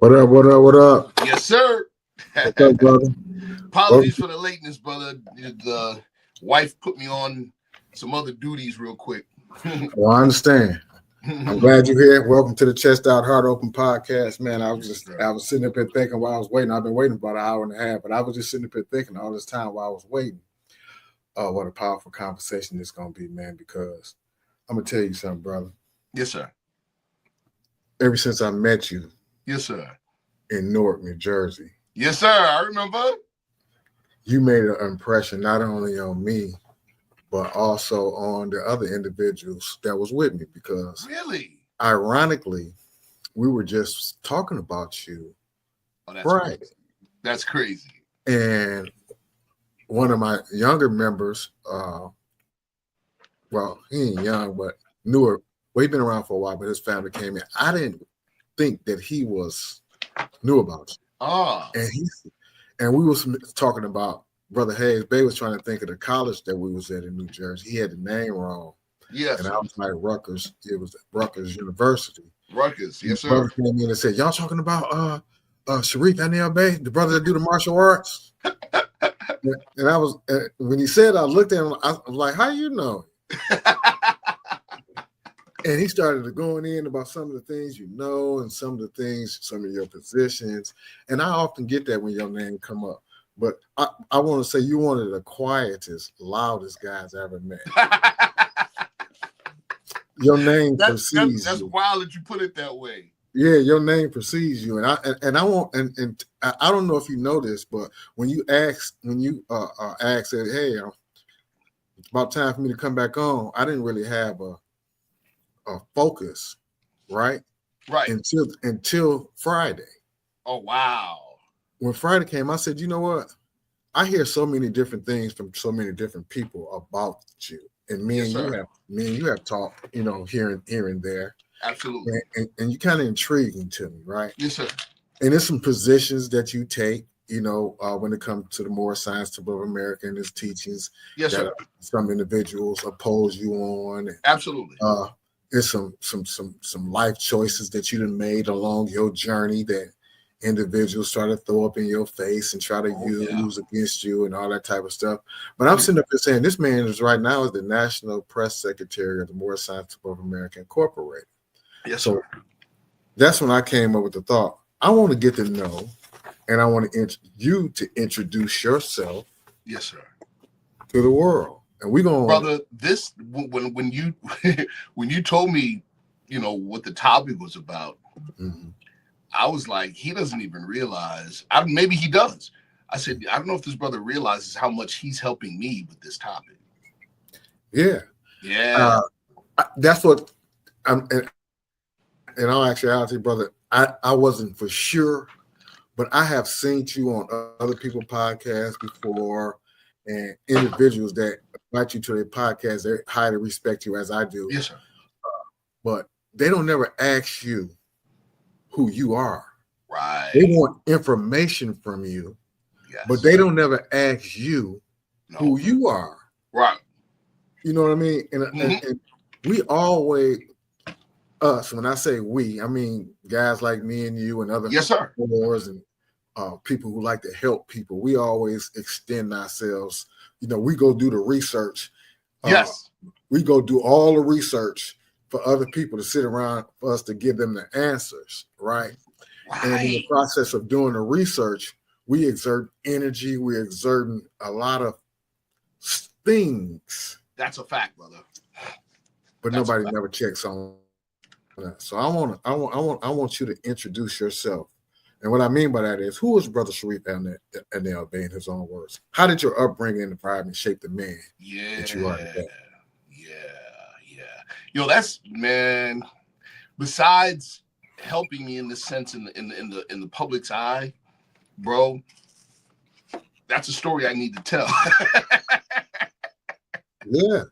What up, what up, what up? Yes, sir. What's up, brother? Apologies for the lateness, brother. The wife put me on some other duties real quick. Well, I understand. I'm glad you're here. Welcome to the Chest Out Heart Open podcast, man. I was sitting up here thinking while I was waiting. I've been waiting about an hour and a half, but I was just sitting up here thinking all this time while I was waiting. What a powerful conversation this is gonna be, man, because I'm gonna tell you something, brother. Yes, sir. Ever since I met you, yes, sir, in Newark, New Jersey. Yes, sir. I remember. You made an impression not only on me, but also on the other individuals that was with me, because really, ironically, we were just talking about you. Oh, that's Friday. Crazy. That's crazy. And one of my younger members, well, he ain't young, but newer. Well, he'd been around for a while, but his family came in. I didn't think that he knew about you. Oh. And we was talking about Brother Anael-Bey was trying to think of the college that we was at in New Jersey. He had the name wrong. Yes. And I was like, Rutgers. It was Rutgers University. Rutgers, yes, sir. Brother came in and said, y'all talking about Sharif Anael-Bey, the brother that do the martial arts? And I was, when he said, I looked at him, I was like, how you know? And he started going in about some of the things you know and some of the things, some of your positions. And I often get that when your name come up. But I want to say you one of the quietest, loudest guys I ever met. Your name precedes that's you. Wild that you put it that way. Yeah, your name precedes you. And I don't know if you know this, but when you asked, said, hey, it's about time for me to come back on, I didn't really have a focus, right until Friday. Oh wow. When Friday came, I said, you know what, I hear so many different things from so many different people about you, and me and you have talked, here and there. Absolutely. And you kind of intriguing to me, right? Yes, sir. And there's some positions that you take, when it comes to the more science type of America and its teachings. Yes, that sir. Some individuals oppose you on. Absolutely. There's some life choices that you done made along your journey that individuals try to throw up in your face and try to use against you and all that type of stuff. But I'm sitting up there saying this man is right now is the National Press Secretary of the Moore Science of America Incorporated. Yes, so sir. That's when I came up with the thought. I want to get to know, and I want you to introduce yourself. Yes, sir. To the world. And we're going, brother. This when you when you told me, what the topic was about, mm-hmm. I was like, he doesn't even realize. Maybe he does. I said, I don't know if this brother realizes how much he's helping me with this topic. Yeah, yeah. That's what I'm. In all actuality, brother, I wasn't for sure, but I have seen you on other people's podcasts before. And individuals that invite you to their podcast, they highly respect you as I do. Yes, sir. But they don't never ask you who you are. Right. They want information from you, but they don't never ask you who you are. Right. You know what I mean? And we always, us, when I say we, I mean guys like me and you and other wars and people who like to help people. We always extend ourselves. We go do the research. Yes. We go do all the research for other people to sit around for us to give them the answers, right? And in the process of doing the research, we exert energy. We're exerting a lot of things. That's a fact, brother. But nobody never checks on that. So I want you to introduce yourself. And what I mean by that is, who is Brother Sharif Anael-Bey in his own words? How did your upbringing and environment shape the man that you are today? That's, man. Besides helping me in the sense in the public's eye, bro, that's a story I need to tell. Yeah.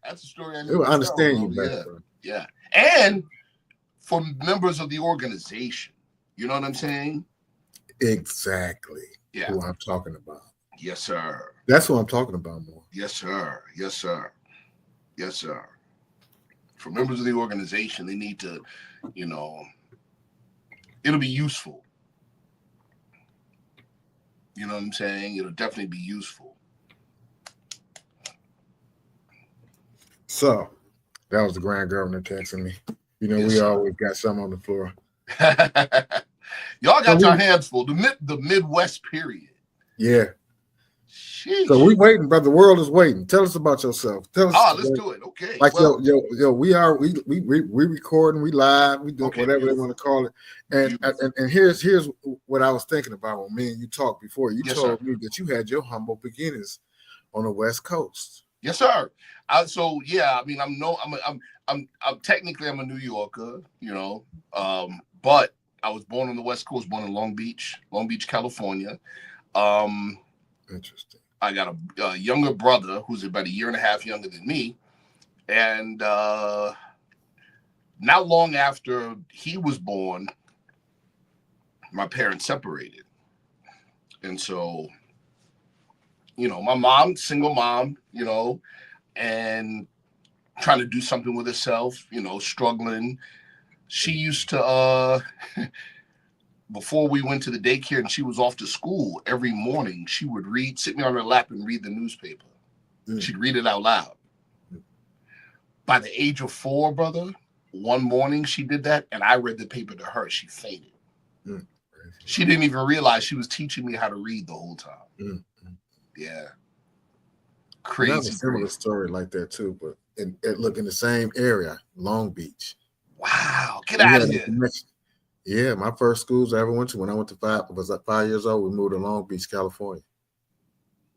That's a story I need They will to tell, understand bro. you better, bro. Yeah. And for members of the organization, you know what I'm saying? Exactly. Yeah. Who I'm talking about. Yes, sir. That's what I'm talking about more. Yes, sir. Yes, sir. Yes, sir. For members of the organization, they need to, it'll be useful. You know what I'm saying? It'll definitely be useful. So that was the Grand Governor texting me. Yes, we sir. always got something on the floor. Y'all got your hands full. The Midwest period. Yeah. Sheesh. So we waiting, brother. The world is waiting. Tell us about yourself. Tell us. Let's do it. Okay. Like we recording, we live, we doing whatever they want to call it. And here's what I was thinking about when me and you talked before. You told me that you had your humble beginnings on the West Coast. Yes, sir. I'm technically I'm a New Yorker, but I was born on the West Coast, born in Long Beach, California. Interesting. I got a younger brother who's about a year and a half younger than me, and not long after he was born, my parents separated, and so, my mom, single mom, and trying to do something with herself, struggling. She used to, before we went to the daycare and she was off to school, every morning she would sit me on her lap and read the newspaper. She'd read it out loud. By the age of 4, brother, one morning she did that and I read the paper to her. She fainted. She didn't even realize she was teaching me how to read the whole time. Yeah. Crazy. I have a similar story like that too, but look in the same area, Long Beach. Wow. Get out of here. Yeah, my first schools I ever went to when I went to 5 years old, we moved to Long Beach, California.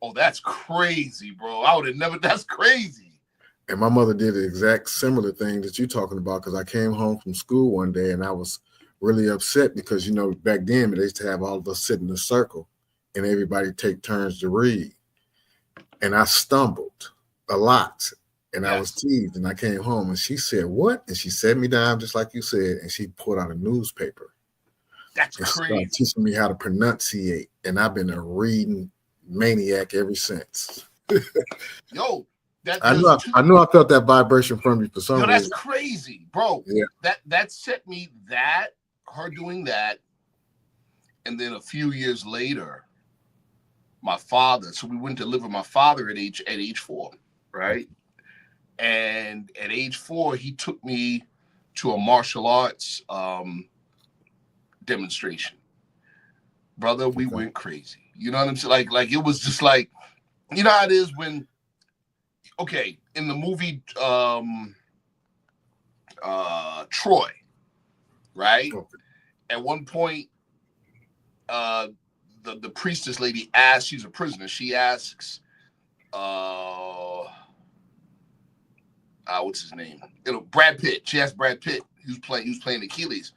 Oh, that's crazy, bro. I would have never, that's crazy. And my mother did the exact similar thing that you're talking about, because I came home from school one day and I was really upset because, back then they used to have all of us sit in a circle and everybody take turns to read. And I stumbled a lot and I was teased, and I came home and she said, "What?" And she sat me down just like you said, and she pulled out a newspaper. That's crazy. Started teaching me how to pronunciate, and I've been a reading maniac ever since. Yo, I knew I felt that vibration from you for some reason. That's crazy, bro. Yeah. That set me her doing that, and then a few years later, my father. So we went to live with my father at age 4, right? And at age 4, he took me to a martial arts demonstration. Brother, we went crazy. You know what I'm saying? Like it was just like, you know how it is when, in the movie Troy, right? At one point, the priestess lady asks, she's a prisoner, she asks, what's his name? Brad Pitt. She asked Brad Pitt, who's playing Achilles.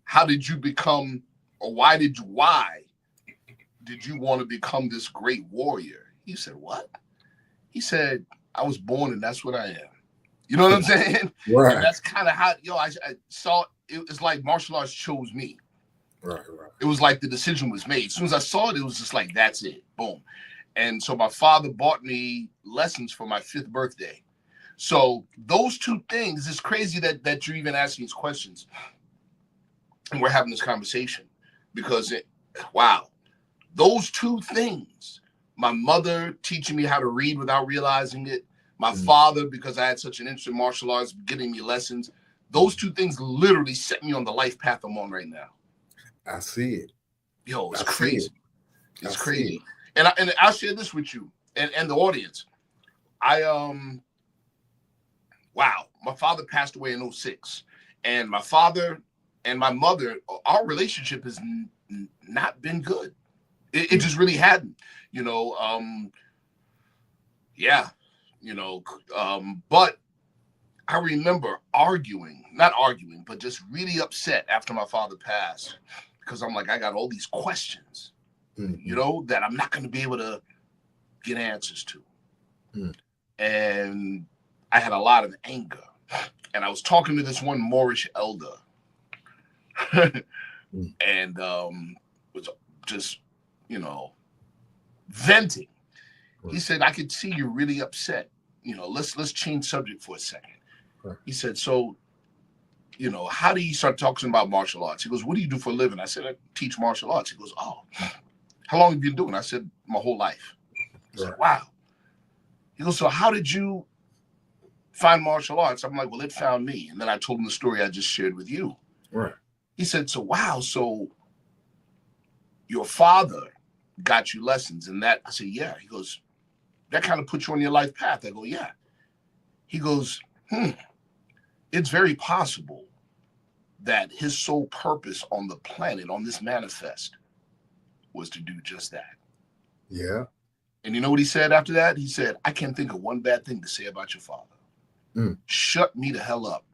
How did you become, or why did you want to become this great warrior? He said, what? He said, I was born and that's what I am. You know what I'm saying? Right. And that's kind of how, I saw it. It's like martial arts chose me. Right. It was like the decision was made. As soon as I saw it, it was just like, that's it. Boom. And so my father bought me lessons for my 5th birthday. So those two things, it's crazy that you're even asking these questions and we're having this conversation, because those two things, my mother teaching me how to read without realizing it, my father, because I had such an interest in martial arts, giving me lessons, those two things literally set me on the life path I'm on right now. I see it. Yo, it's crazy. It's crazy. And I'll share this with you and the audience. My father passed away in 2006, and my father and my mother, our relationship has not been good. It just really hadn't, but I remember not arguing, but just really upset after my father passed, because I'm like, I got all these questions, that I'm not going to be able to get answers to. And I had a lot of anger. And I was talking to this one Moorish elder and was just, venting. He said, I could see you're really upset. Let's change subject for a second. He said, so, how do you start talking about martial arts? He goes, what do you do for a living? I said, I teach martial arts. He goes, oh, how long have you been doing? I said, my whole life. He said, wow. He goes, so how did you find martial arts? I'm like, well, it found me. And then I told him the story I just shared with you. Right. He said, so wow, so your father got you lessons in that? I said, yeah. He goes, that kind of put you on your life path. I go, yeah. He goes, it's very possible that his sole purpose on the planet, on this manifest, was to do just that. Yeah. And you know what he said after that? He said, I can't think of one bad thing to say about your father. Shut me the hell up.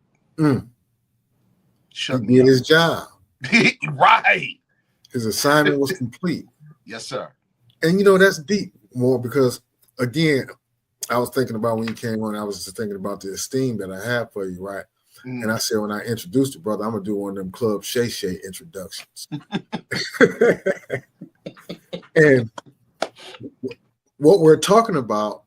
Shut me up. He did his job. Right. His assignment was complete. Yes, sir. And that's deep more because, again, I was thinking about when you came on, I was just thinking about the esteem that I have for you, right? And I said, when I introduced you, brother, I'm going to do one of them Club Shay Shay introductions. And what we're talking about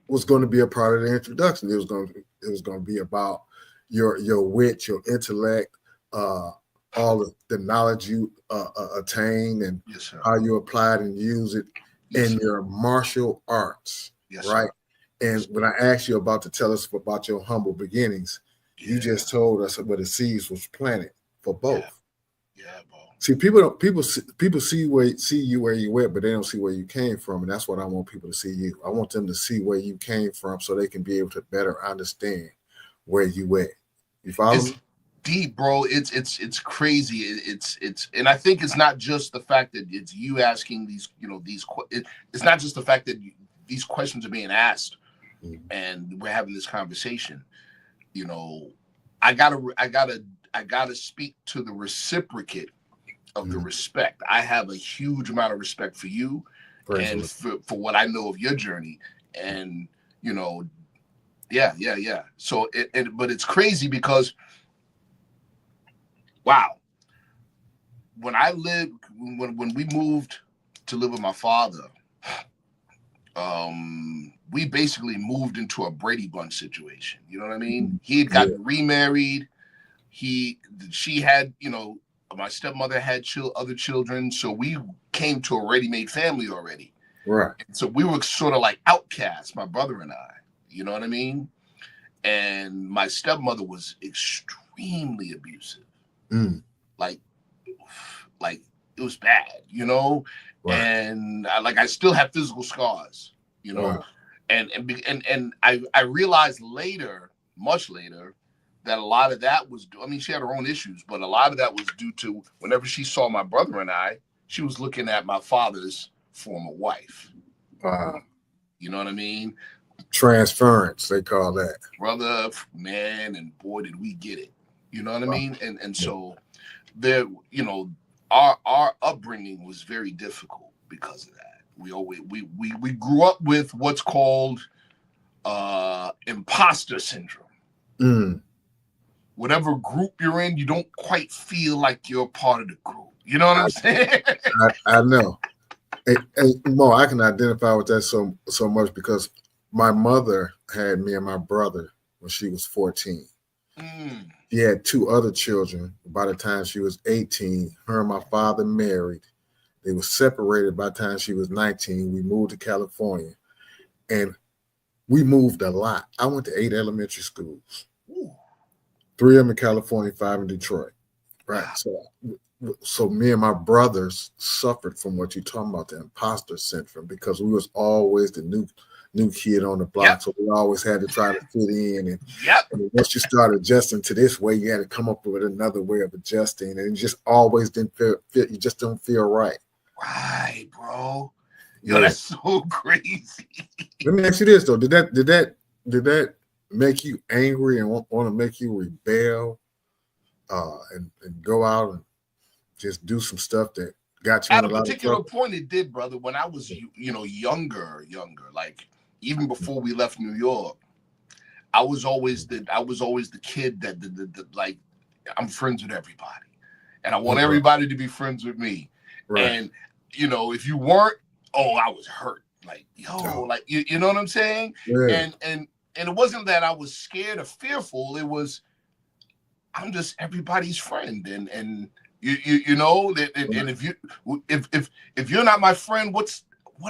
was going to be a part of the introduction. It was going to be about your wit, your intellect, all of the knowledge you attain, and how you apply it and use it in your martial arts, right? And when I asked you to tell us about your humble beginnings, you just told us where the seeds was planted for both. Yeah, bro. See, people see you where you went, but they don't see where you came from, and that's what I want people to see you. I want them to see where you came from, so they can be able to better understand where you went. You follow me? Deep, bro. It's crazy. It's and I think it's not just the fact that it's you asking these, it's not just the fact that these questions are being asked, and we're having this conversation. I gotta speak to the reciprocate of the respect. I have a huge amount of respect for you and for what I know of your journey. And, yeah. So, but it's crazy because, wow, when we moved to live with my father, we basically moved into a Brady Bunch situation. You know what I mean? He had gotten remarried. She had, my stepmother had other children. So we came to a ready-made family already. Right. And so we were sort of like outcasts, my brother and I, you know what I mean? And my stepmother was extremely abusive. Like it was bad, Right. And I still have physical scars, Wow. And I realized later, much later, that a lot of that was, she had her own issues, but a lot of that was due to whenever she saw my brother and I, she was looking at my father's former wife. You know what I mean? Transference, they call that. Brother, man, and boy, did we get it. You know what I mean? And so there, our upbringing was very difficult because of that. We grew up with what's called imposter syndrome. Whatever group you're in, you don't quite feel like you're part of the group. You know what I'm saying? I know. And Mo, I can identify with that so much because my mother had me and my brother when she was 14. She had 2 other children. By the time she was 18, her and my father married. They were separated by the time she was 19. We moved to California, and we moved a lot. I went to 8 elementary schools. 3 of them in California, 5 in Detroit. Right. So me and my brothers suffered from what you're talking about, the imposter syndrome, because we was always the new kid on the block. So we always had to try to fit in. And once you start adjusting to this way, you had to come up with another way of adjusting. And it just always didn't fit. You just don't feel right. Right, bro. Yo, that's so crazy. Let me ask you this though. Did that make you angry and want to make you rebel, and go out and just do some stuff that got you At in a a lot of particular trouble? point, it did, brother. When I was, younger, like even before we left New York, I was always the kid that like I'm friends with everybody, and I want Okay. everybody to be friends with me. Right. And if you weren't, I was hurt. Like like you know what I'm saying? Yeah. And it wasn't that I was scared or fearful. It was I'm just everybody's friend, and you know that, and if you're not my friend, what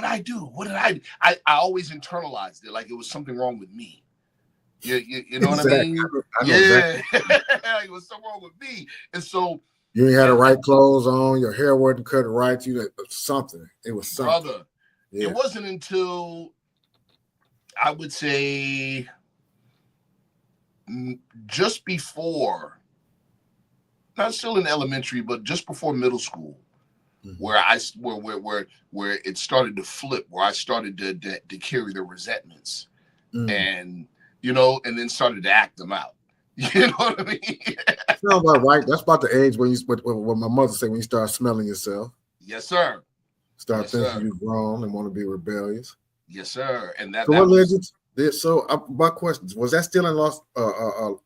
I do? What did I always internalized it like it was something wrong with me. You know what I Exactly. mean? I know exactly. It was something wrong with me, and so You ain't had the right clothes on. Your hair wasn't cut right. You something. It was something. Brother. Yeah. It wasn't until I would say just before, not still in elementary, but just before middle school, where it started to flip, where I started to carry the resentments, and and then started to act them out. You know what I mean? Sounds about right. That's about the age when what my mother said, when you start smelling yourself. Yes, sir. Start thinking you're grown and want to be rebellious. Yes, sir. And that. So what led you to this? So my questions, was that still in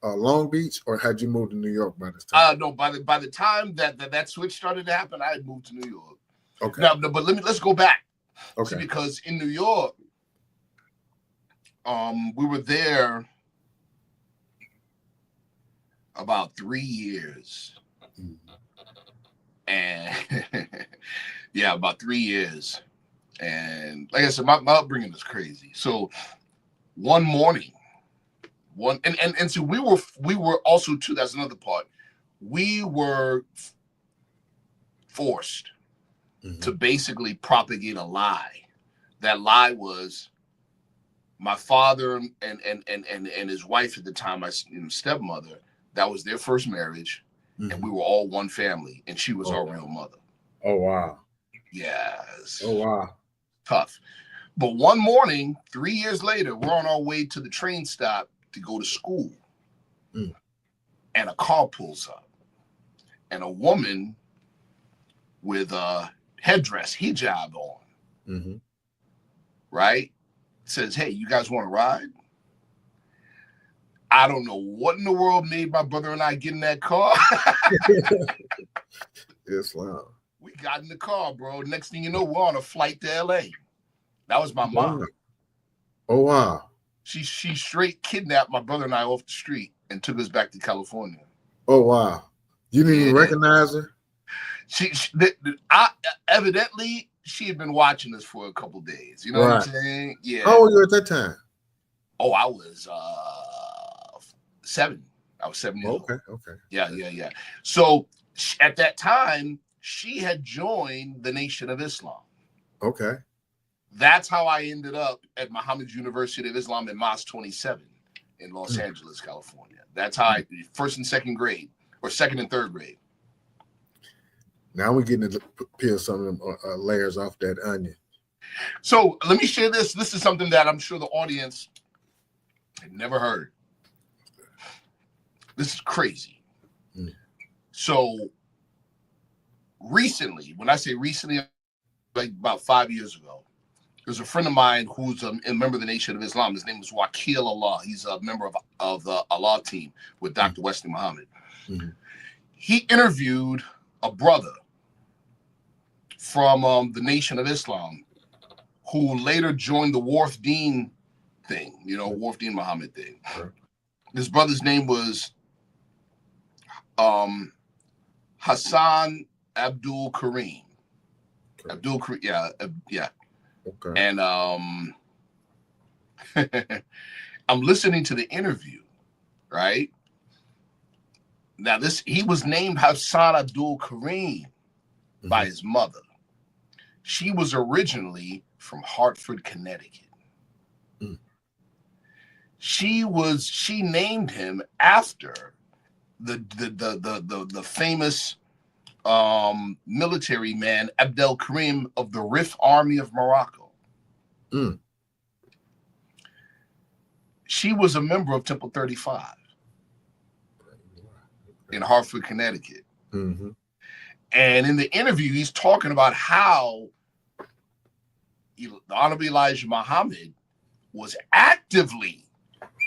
Long Beach, or had you moved to New York by this time? No. By the time that switch started to happen, I had moved to New York. Okay. Now, but let's go back. Okay. See, because in New York, we were there about 3 years, and yeah, about 3 years. And like I said, my upbringing is crazy. So one morning, and so we were also too. That's another part. We were forced to basically propagate a lie. That lie was my father and his wife at the time, my stepmother. That was their first marriage, and we were all one family, and she was our real mother. Oh wow. Yes. Oh wow. Tough. But one morning, 3 years later, we're on our way to the train stop to go to school. And a car pulls up. And a woman with a headdress, hijab on, right, says, "Hey, you guys want to ride?" I don't know what in the world made my brother and I get in that car. Yes, wow. We got in the car, bro. Next thing you know, we're on a flight to LA. That was my mom. Oh wow. She straight kidnapped my brother and I off the street and took us back to California. Oh wow. You didn't even recognize her? Evidently she had been watching us for a couple days. You know what I'm saying? Yeah. How old were you at that time? Oh, I was 7. I was 7 years old. Okay. Yeah. So at that time, she had joined the Nation of Islam. Okay. That's how I ended up at Muhammad University of Islam in Mosque 27 in Los Angeles, California. That's how I first and second grade, or second and third grade. Now we're getting to peel some of them layers off that onion. So let me share this. This is something that I'm sure the audience had never heard. This is crazy. So recently, when I say recently, like about 5 years ago, there's a friend of mine who's a member of the Nation of Islam. His name is Wakil Allah. He's a member of the Allah team with Dr. Wesley Muhammad. He interviewed a brother from the Nation of Islam who later joined the Wharf Dean thing, Wharf Dean Muhammad thing. This brother's name was Hassan Abdul Kareem. Abdul Kareem, yeah. Okay. And I'm listening to the interview, right? Now he was named Hassan Abdul Kareem by his mother. She was originally from Hartford, Connecticut. She named him after the famous military man Abdel Karim of the Rif Army of Morocco. She was a member of Temple 35 in Hartford, Connecticut. Mm-hmm. And in the interview, he's talking about how the Honorable Elijah Muhammad was actively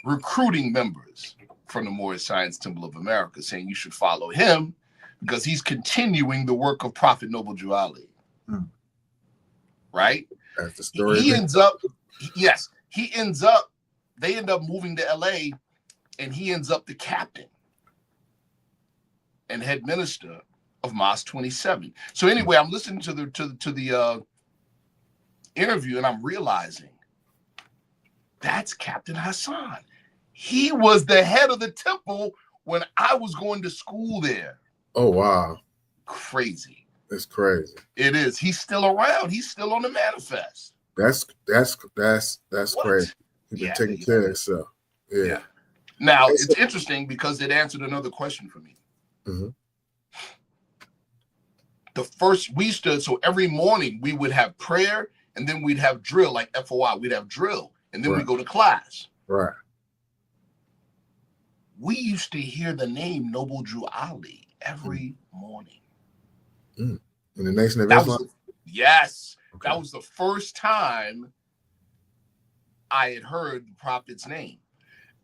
recruiting members from the Moorish Science Temple of America, saying you should follow him because he's continuing the work of Prophet Noble Drew Ali. Right? That's the story. He ends up, yes, they end up moving to LA, and he ends up the captain and head minister of Mosque 27. So anyway, I'm listening to the interview, and I'm realizing that's Captain Hassan. He was the head of the temple when I was going to school there. Oh wow. Crazy. It's crazy. It is. He's still around. He's still on the manifest. That's crazy. He's been taking care of himself. Yeah. Now it's interesting because it answered another question for me. Mm-hmm. So every morning we would have prayer, and then we'd have drill, like FOI. We'd have drill, and then we'd go to class. Right. We used to hear the name Noble Drew Ali every morning. In the Nation of Islam? Yes. Okay. That was the first time I had heard the prophet's name.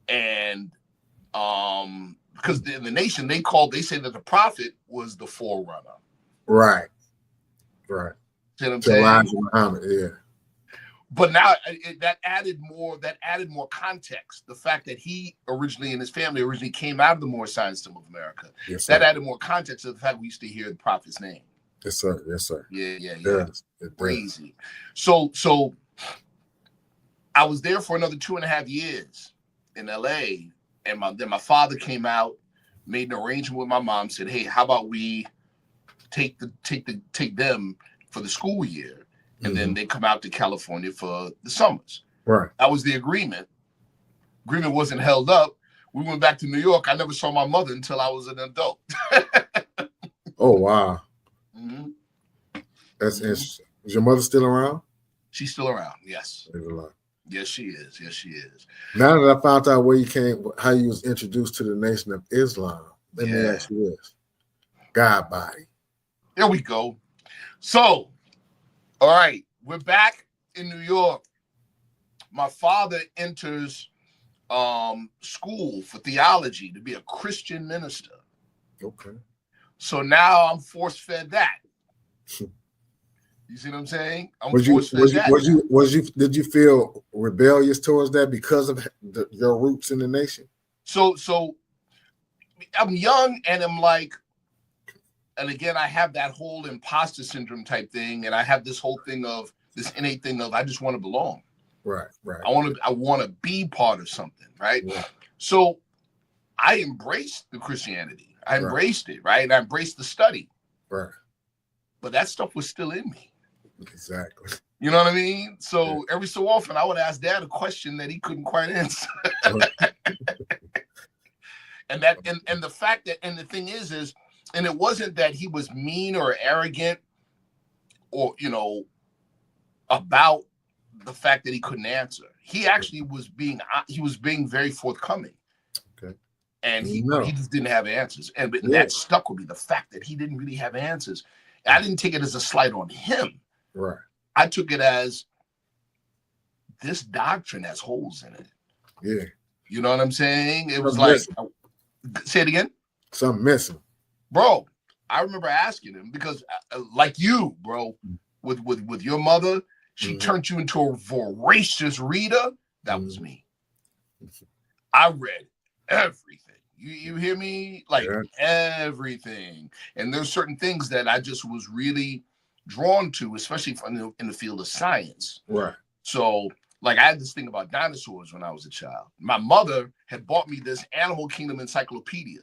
And because in the Nation, they say that the prophet was the forerunner. Right. See what I'm saying? Elijah Muhammad, yeah. But now that added more context. The fact that he originally and his family originally came out of the Moorish Science Temple of America. Yes, that added more context to the fact we used to hear the prophet's name. Yes, sir. Yes, sir. Yeah. It Crazy. So I was there for another 2.5 years in LA, and then my father came out, made an arrangement with my mom, said, "Hey, how about we take them for the school year, and then they come out to California for the summers." Right. That was the agreement. Agreement wasn't held up. We went back to New York. I never saw my mother until I was an adult. Oh wow. Mm-hmm. That's interesting. Is your mother still around? She's still around. Yes. There's a lot. Yes, she is. Yes, she is. Now that I found out where you came, how you was introduced to the Nation of Islam, let me ask you this: God body. There we go. So, all right, we're back in New York. My father enters school for theology to be a Christian minister. Okay. So now I'm force-fed that. You see what I'm saying? Did you feel rebellious towards that because of your roots in the Nation? So I'm young, and I'm like, and again, I have that whole imposter syndrome type thing, and I have this whole thing of this innate thing of I just want to belong. Right. I want to be part of something, right? Yeah. So I embraced the Christianity. I embraced it, right? And I embraced the study. Right. But that stuff was still in me. Exactly. You know what I mean? So every so often I would ask Dad a question that he couldn't quite answer. and the fact that, and the thing is, and it wasn't that he was mean or arrogant or, about the fact that he couldn't answer. He actually was being very forthcoming. Okay. And he just didn't have answers. And that stuck with me, the fact that he didn't really have answers. I didn't take it as a slight on him. Right. I took it as this doctrine has holes in it. Yeah. You know what I'm saying? It was like, say it again. Something missing. Bro, I remember asking him because like you, bro, with your mother, she turned you into a voracious reader. That was me. I read everything. You hear me? Like everything. And there's certain things that I just was really drawn to, especially in the field of science. Right. So, like, I had this thing about dinosaurs when I was a child. My mother had bought me this Animal Kingdom encyclopedia.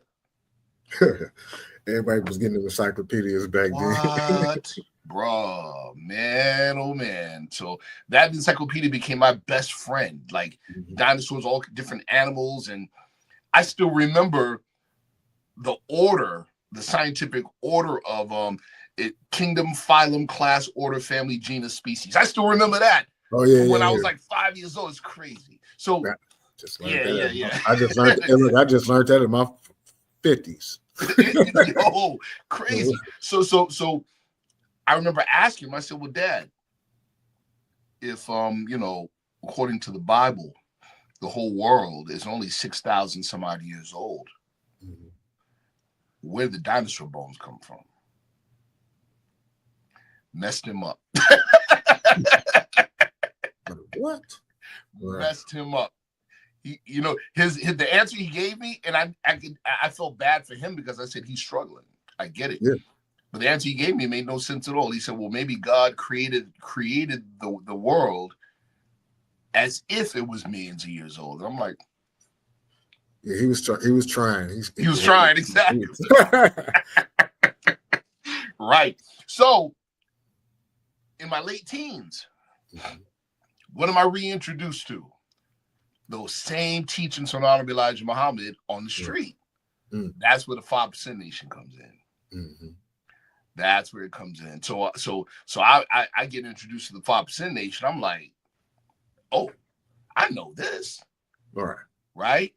Everybody was getting the encyclopedias back then. What? Bro, man, oh man. So that encyclopedia became my best friend. Like dinosaurs, all different animals. And I still remember the scientific order of kingdom, phylum, class, order, family, genus, species. I still remember that. Oh yeah. When I was like 5 years old. It's crazy. So Just learned Yeah. I just learned. Look, I just learned that in my 50s. Yo, crazy. So I remember asking him. I said, "Well, Dad, if according to the Bible, the whole world is only 6,000 some odd years old, Mm-hmm. where did the dinosaur bones come from?" Messed him up. What? Messed him up. The answer he gave me, and I felt bad for him because I said he's struggling. I get it. Yeah. But the answer he gave me made no sense at all. He said, well, maybe God created the world as if it was millions of years old. And I'm like, yeah, he was trying. He was trying, exactly. Right. So in my late teens, what am I reintroduced to? Those same teachings from Anael-Bey Elijah Muhammad on the street. Mm-hmm. That's where the 5% Nation comes in. Mm-hmm. That's where it comes in. So I get introduced to the 5% Nation. I'm like, oh, I know this. All right. Right.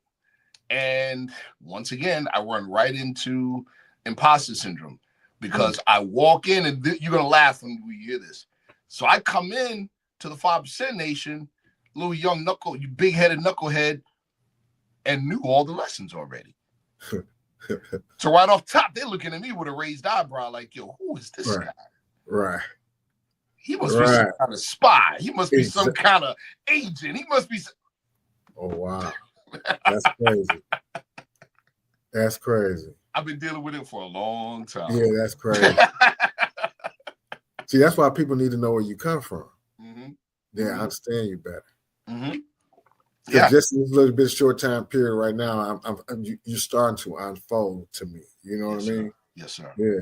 And once again, I run right into imposter syndrome because I walk in and you're going to laugh when you hear this. So I come in to the 5% Nation, little young you big-headed knucklehead, and knew all the lessons already. So right off top, they're looking at me with a raised eyebrow like, yo, who is this guy? Right. He must be some kind of spy. He must be some kind of agent. He must be. Oh, wow. That's crazy. That's crazy. I've been dealing with it for a long time. Yeah, that's crazy. See, that's why people need to know where you come from. Mm-hmm. Yeah, I understand you better. Mm-hmm. Yeah. Just in a little bit short time period right now, you're starting to unfold to me. You know what I mean? Yes, sir. Yeah.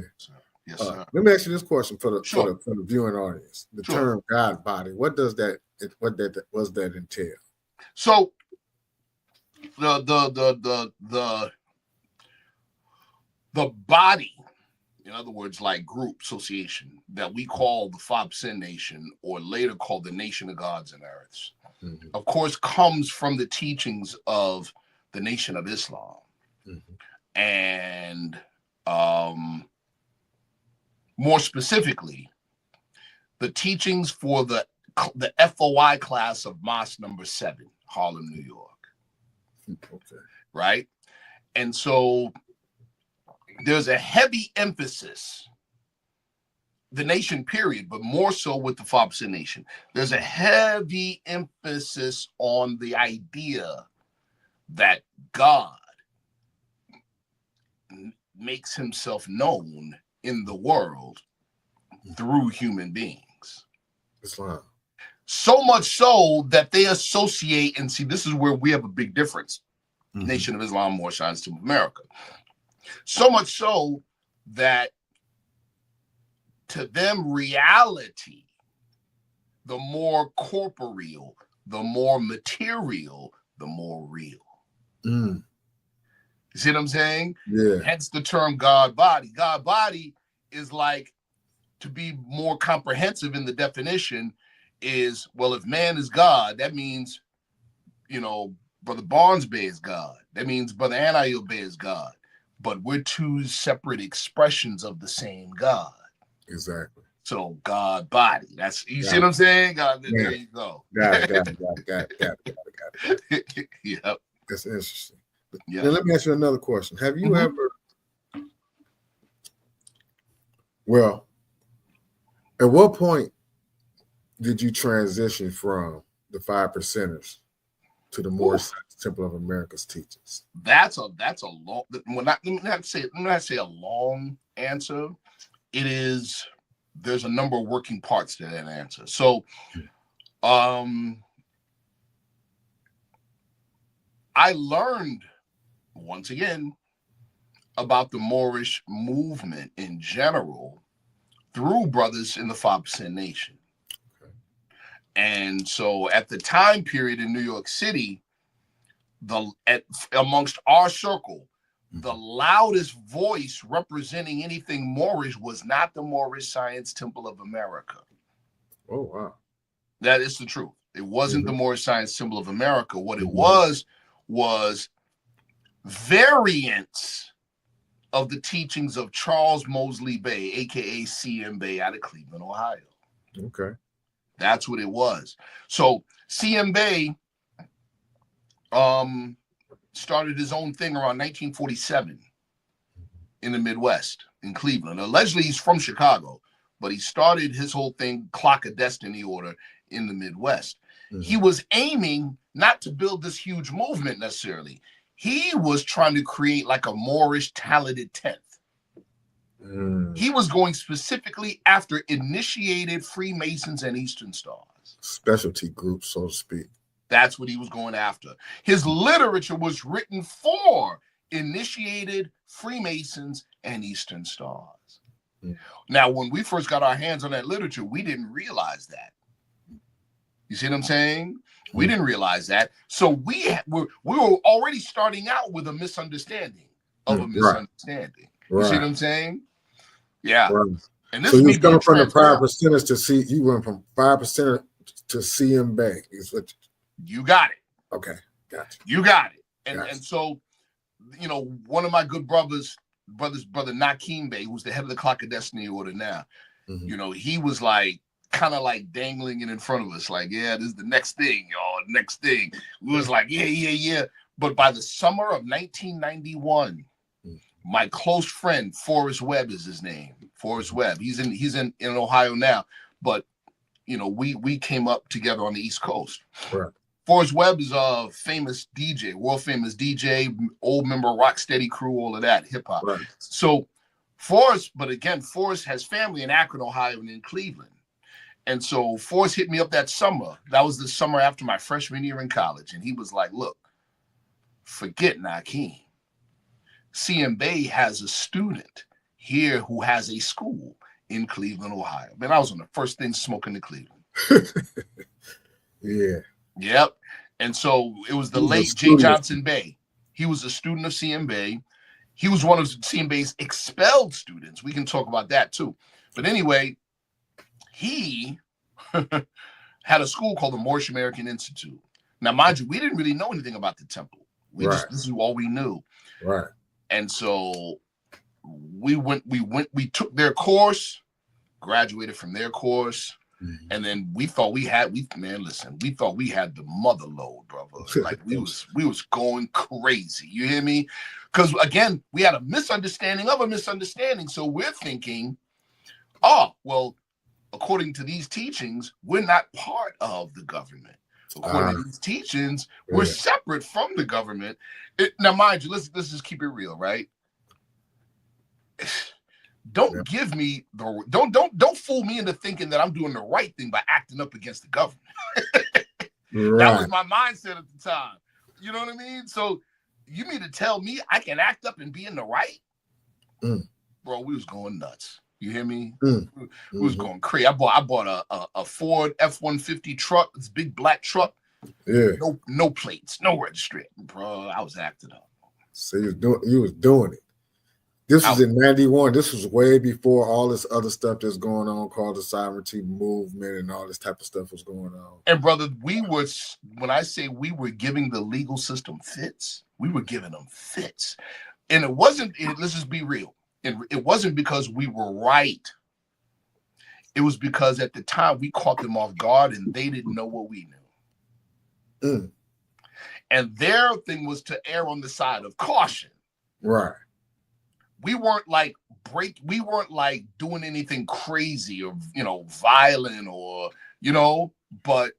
Yes, sir. Let me ask you this question for the viewing audience. The term God body, what does that entail? So the body, in other words, like group association that we call the 5% Nation, or later called the Nation of Gods and Earths, of course, comes from the teachings of the Nation of Islam. And more specifically, the teachings for the FOI class of Mosque number 7, Harlem, New York. Okay. Right? And so there's a heavy emphasis, the nation period, but more so with the 5% Nation. There's a heavy emphasis on the idea that God makes himself known in the world through human beings. Islam. So much so that they associate, and see, this is where we have a big difference. Nation of Islam more shines to America. So much so that to them, reality, the more corporeal, the more material, the more real. You see what I'm saying? Yeah. Hence the term God body. God body is like, to be more comprehensive in the definition, is, well, if man is God, that means, Brother Barnes-Bey is God. That means Brother Anael-Bey is God. But we're two separate expressions of the same God. Exactly. So God body. That's, you see what I'm saying? God, there you go. Got it. Yep. That's interesting. Yeah. Now let me ask you another question. Have you ever, well, at what point did you transition from the 5%ers to the more Temple of America's teachings? That's a long. Let me not say a long answer. It is. There's a number of working parts to that answer. So, I learned once again about the Moorish movement in general through brothers in the 5% Nation. Okay. And so at the time period in New York City, amongst our circle, the loudest voice representing anything Moorish was not the Moorish Science Temple of America. Oh, wow. That is the truth. It wasn't the Moorish Science Symbol of America. What it was variants of the teachings of Charles Moseley Bey, aka CM Bey, out of Cleveland, Ohio. Okay. That's what it was. So CM Bey started his own thing around 1947 in the Midwest, in Cleveland. Allegedly, he's from Chicago, but he started his whole thing, Clock of Destiny Order, in the Midwest. He was aiming not to build this huge movement necessarily. He was trying to create like a Moorish talented 10th. He was going specifically after initiated Freemasons and Eastern Stars. Specialty groups, so to speak. That's what he was going after. His literature was written for initiated Freemasons and Eastern Stars. Now, when we first got our hands on that literature, we didn't realize that. You see what I'm saying? We didn't realize that. So we were already starting out with a misunderstanding of a misunderstanding. You see what I'm saying? Yeah. And this so you was coming from the 5% to see, you went from 5% to CM Bey. You got it. Okay, gotcha. You got it. And so, you know, one of my good brother Nakeem Bey, who's the head of the Clock of Destiny Order now, you know, he was like, kind of like dangling it in front of us, like, yeah, this is the next thing, y'all, next thing. We was like, yeah. But by the summer of 1991, my close friend, Forrest Webb is his name. Forrest Webb. He's in Ohio now, but you know, we came up together on the East Coast. Right. Forrest Webb is a famous DJ, world famous DJ, old member of Rocksteady Crew, all of that, hip hop. Right. So Forrest has family in Akron, Ohio, and in Cleveland. And so Forrest hit me up that summer. That was the summer after my freshman year in college. And he was like, look, forget Nakeem. CM Bey has a student here who has a school in Cleveland, Ohio. Man, I was on the first thing smoking in Cleveland. Yeah. Yep. And so it was the late J. Johnson Bey. He was a student of CM Bey. He was one of CM Bey's expelled students. We can talk about that too. But anyway, he had a school called the Moorish American Institute. Now, mind you, we didn't really know anything about the temple. This is all we knew. Right. And so we took their course, graduated from their course, and then we thought we had the mother load, brother. Like we was going crazy. You hear me? Because again, we had a misunderstanding of a misunderstanding. So we're thinking, oh, well, according to these teachings, we're not part of the government. According to these teachings, we're separate from the government. Now, mind you, let's just keep it real, right? Don't give me don't fool me into thinking that I'm doing the right thing by acting up against the government. That was my mindset at the time. You know what I mean? So you mean to tell me I can act up and be in the right? Bro, we was going nuts. You hear me? We was going crazy. I bought a Ford F-150 truck, this big black truck. Yeah. No plates, no registry. Bro, I was acting up. So you was doing it. This was in 91. This was way before all this other stuff that's going on called the sovereignty movement and all this type of stuff was going on. And brother, when I say we were giving the legal system fits, we were giving them fits. And it wasn't, let's just be real. It wasn't because we were right. It was because at the time we caught them off guard and they didn't know what we knew. And their thing was to err on the side of caution. Right. We weren't like doing anything crazy or, violent or, but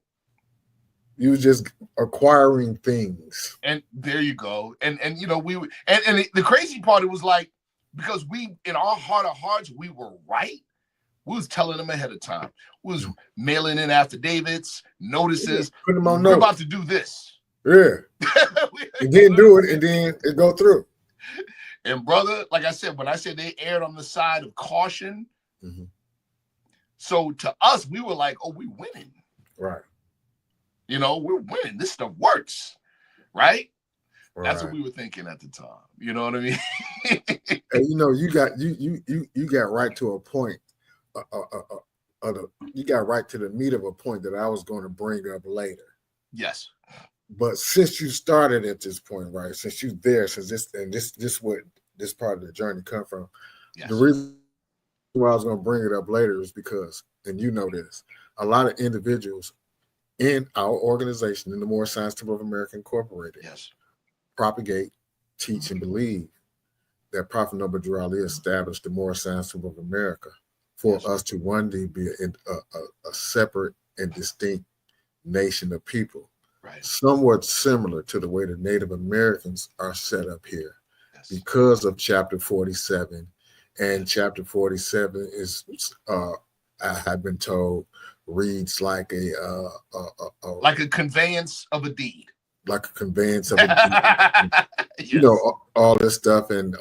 you were just acquiring things. And there you go. And the crazy part, it was like, because we, in our heart of hearts, we were right. We was telling them ahead of time. We was mailing in affidavits, notices. Put them on We're notes. about to do this. Yeah. You didn't do it, and then it go through. And brother, like I said, when I said they erred on the side of caution, so to us, we were like, oh, we winning. Right. We're winning. This stuff works. Right? That's what we were thinking at the time. You know what I mean? And you got right to a point you got right to the meat of a point that I was going to bring up later. Yes. But since you started at this point, right? Since you're there, since this what this part of the journey come from. Yes. The reason why I was going to bring it up later is because, and you know this, a lot of individuals in our organization, in the Moorish Science Temple of America Incorporated, yes, propagate, teach, and believe that Prophet Noble Drew Ali established the Moorish Science Temple of America for us to one day be a separate and distinct nation of people, right, somewhat similar to the way the Native Americans are set up here, yes, because of Chapter 47. And Chapter 47 is, I have been told, reads like like a conveyance of a deed, like a conveyance of a deed. You know, all this stuff, and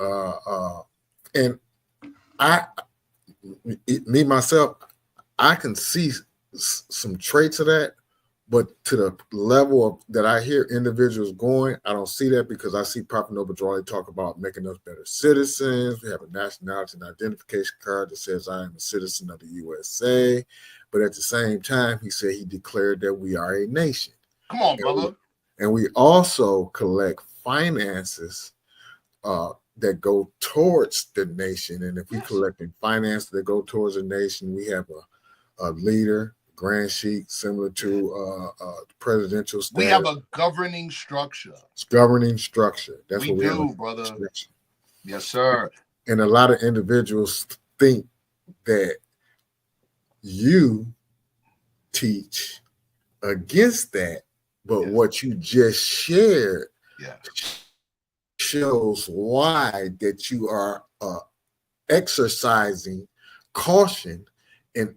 me myself, I can see some traits of that, but to the level of that I hear individuals going, I don't see that, because I see Prophet Noble Drew Ali talk about making us better citizens. We have a nationality and identification card that says I am a citizen of the USA, but at the same time, he said he declared that we are a nation. Come on, brother. And we also collect finances that go towards the nation. And if we collecting finance that go towards the nation, we have a leader, grand sheet, similar to presidential status. We have a governing structure. It's governing structure. That's we what we do, have, brother. structure. Yes, sir. And a lot of individuals think that you teach against that, but what you just shared shows why that you are exercising caution and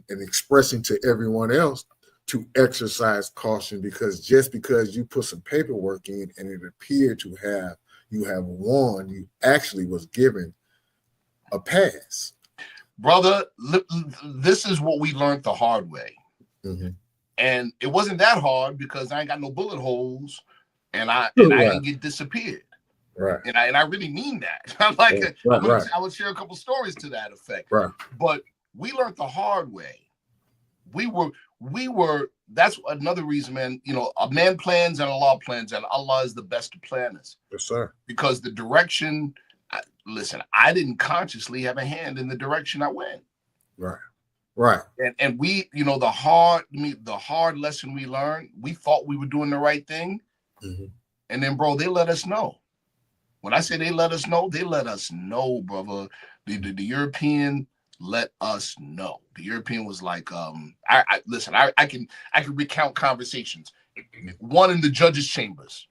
expressing to everyone else to exercise caution, because just because you put some paperwork in and it appeared to have you have won, you actually was given a pass. Brother, this is what we learned the hard way. Mm-hmm. And it wasn't that hard because I ain't got no bullet holes, and I ain't get disappeared. Right. And I really mean that. I'm like, I would share a couple stories to that effect. Right. But we learned the hard way. We were. That's another reason, man. You know, a man plans and Allah plans, and Allah is the best of planners. Yes, sir. Because the direction. Listen, I didn't consciously have a hand in the direction I went. Right. Right. And we, you know, the hard lesson we learned, we thought we were doing the right thing. Mm-hmm. And then, bro, they let us know. When I say they let us know, brother. The European let us know. The European was like, I can recount conversations. One in the judge's chambers.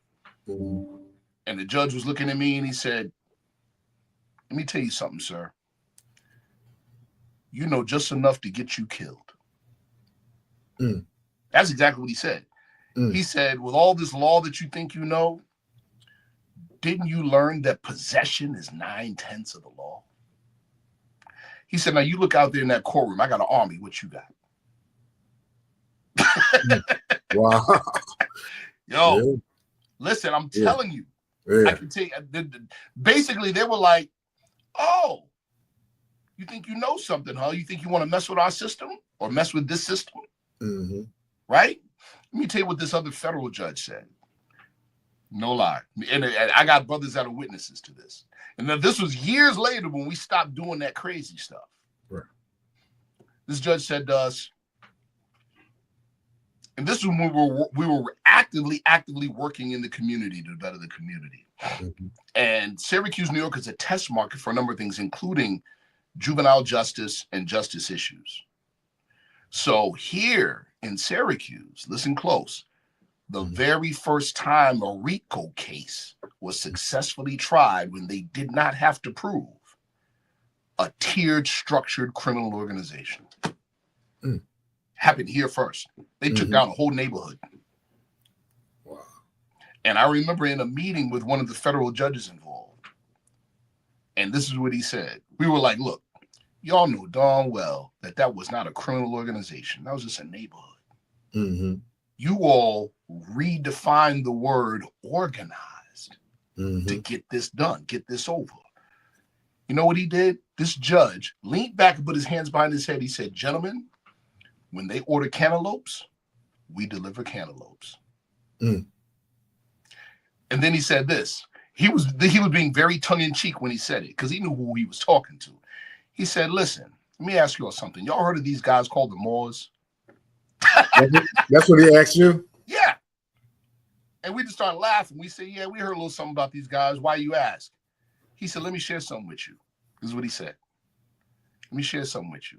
Mm-hmm. And the judge was looking at me and he said, "Let me tell you something, sir. You know just enough to get you killed." Mm. That's exactly what he said. Mm. He said, with all this law that you think you know, didn't you learn that possession is 9/10 of the law? He said, now you look out there in that courtroom. I got an army. What you got? Wow. Yo, yeah. Listen, I'm telling you. Yeah. I can tell you. Basically, they were like, oh, you think you know something, huh? You think you want to mess with our system or mess with this system? Mm-hmm. Right? Let me tell you what this other federal judge said. No lie. And I got brothers that are witnesses to this. And then this was years later when we stopped doing that crazy stuff. Right. This judge said to us, and this was when we were actively working in the community to better the community. Mm-hmm. And Syracuse, New York is a test market for a number of things, including juvenile justice and justice issues. So here in Syracuse, listen close, the very first time a RICO case was successfully tried when they did not have to prove a tiered, structured criminal organization. Mm. Happened here first. They took down a whole neighborhood. Wow. And I remember in a meeting with one of the federal judges involved, and this is what he said. We were like, look, y'all know darn well that was not a criminal organization. That was just a neighborhood. Mm-hmm. You all redefined the word organized to get this done, get this over. You know what he did? This judge leaned back and put his hands behind his head. He said, gentlemen, When they order cantaloupes, we deliver cantaloupes. Mm. And then he said this. He was being very tongue-in-cheek when he said it, because he knew who he was talking to. He said, listen, let me ask you all something. Y'all heard of these guys called the Moors? That's what he asked you? Yeah. And we just started laughing. We said, yeah, we heard a little something about these guys. Why you ask? He said, let me share something with you. This is what he said. Let me share something with you.